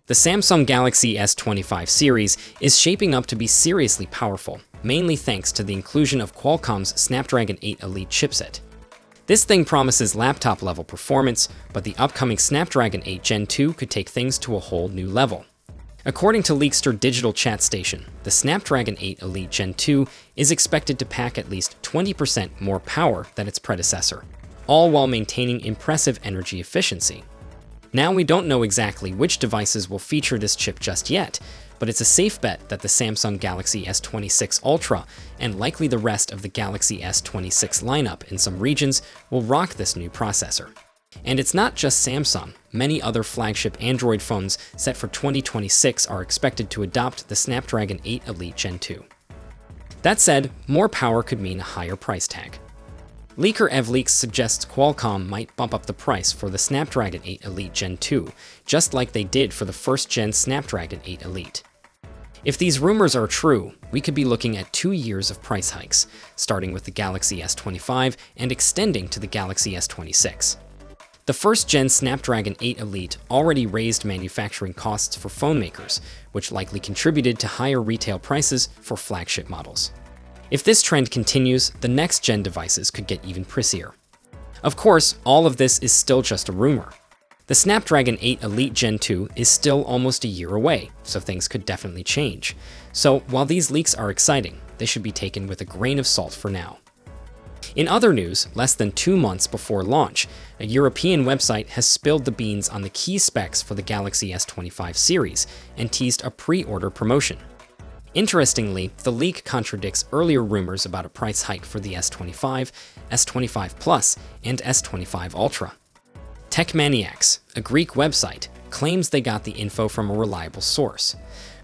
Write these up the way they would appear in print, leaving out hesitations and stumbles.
The Samsung Galaxy S25 series is shaping up to be seriously powerful, mainly thanks to the inclusion of Qualcomm's Snapdragon 8 Elite chipset. This thing promises laptop-level performance, but the upcoming Snapdragon 8 Gen 2 could take things to a whole new level. According to Leakster Digital Chat Station, the Snapdragon 8 Elite Gen 2 is expected to pack at least 20% more power than its predecessor, all while maintaining impressive energy efficiency. Now we don't know exactly which devices will feature this chip just yet, but it's a safe bet that the Samsung Galaxy S26 Ultra and likely the rest of the Galaxy S26 lineup in some regions will rock this new processor. And it's not just Samsung. Many other flagship Android phones set for 2026 are expected to adopt the Snapdragon 8 Elite Gen 2. That said, more power could mean a higher price tag. Leaker EvLeaks suggests Qualcomm might bump up the price for the Snapdragon 8 Elite Gen 2, just like they did for the first-gen Snapdragon 8 Elite. If these rumors are true, we could be looking at 2 years of price hikes, starting with the Galaxy S25 and extending to the Galaxy S26. The first-gen Snapdragon 8 Elite already raised manufacturing costs for phone makers, which likely contributed to higher retail prices for flagship models. If this trend continues, the next-gen devices could get even pricier. Of course, all of this is still just a rumor. The Snapdragon 8 Elite Gen 2 is still almost a year away, so things could definitely change. So while these leaks are exciting, they should be taken with a grain of salt for now. In other news, less than 2 months before launch, a European website has spilled the beans on the key specs for the Galaxy S25 series and teased a pre-order promotion. Interestingly, the leak contradicts earlier rumors about a price hike for the S25, S25 Plus, and S25 Ultra. Techmaniacs, a Greek website, claims they got the info from a reliable source.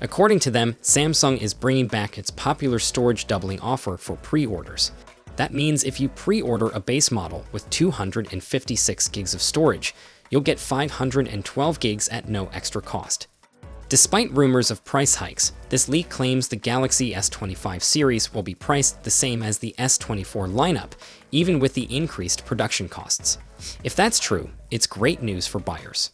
According to them, Samsung is bringing back its popular storage doubling offer for pre-orders. That means if you pre-order a base model with 256 gigs of storage, you'll get 512 gigs at no extra cost. Despite rumors of price hikes, this leak claims the Galaxy S25 series will be priced the same as the S24 lineup, even with the increased production costs. If that's true, it's great news for buyers.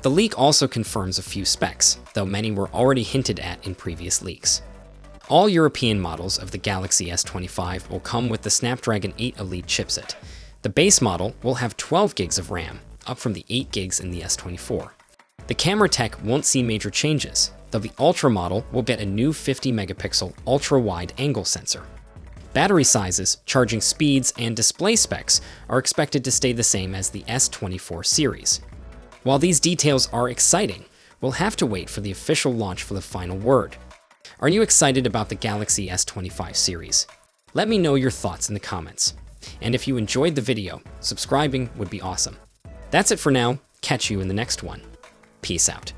The leak also confirms a few specs, though many were already hinted at in previous leaks. All European models of the Galaxy S25 will come with the Snapdragon 8 Elite chipset. The base model will have 12 gigs of RAM, up from the 8 gigs in the S24. The camera tech won't see major changes, though the Ultra model will get a new 50-megapixel ultra-wide angle sensor. Battery sizes, charging speeds, and display specs are expected to stay the same as the S24 series. While these details are exciting, we'll have to wait for the official launch for the final word. Are you excited about the Galaxy S25 series? Let me know your thoughts in the comments. And if you enjoyed the video, subscribing would be awesome. That's it for now. Catch you in the next one. Peace out.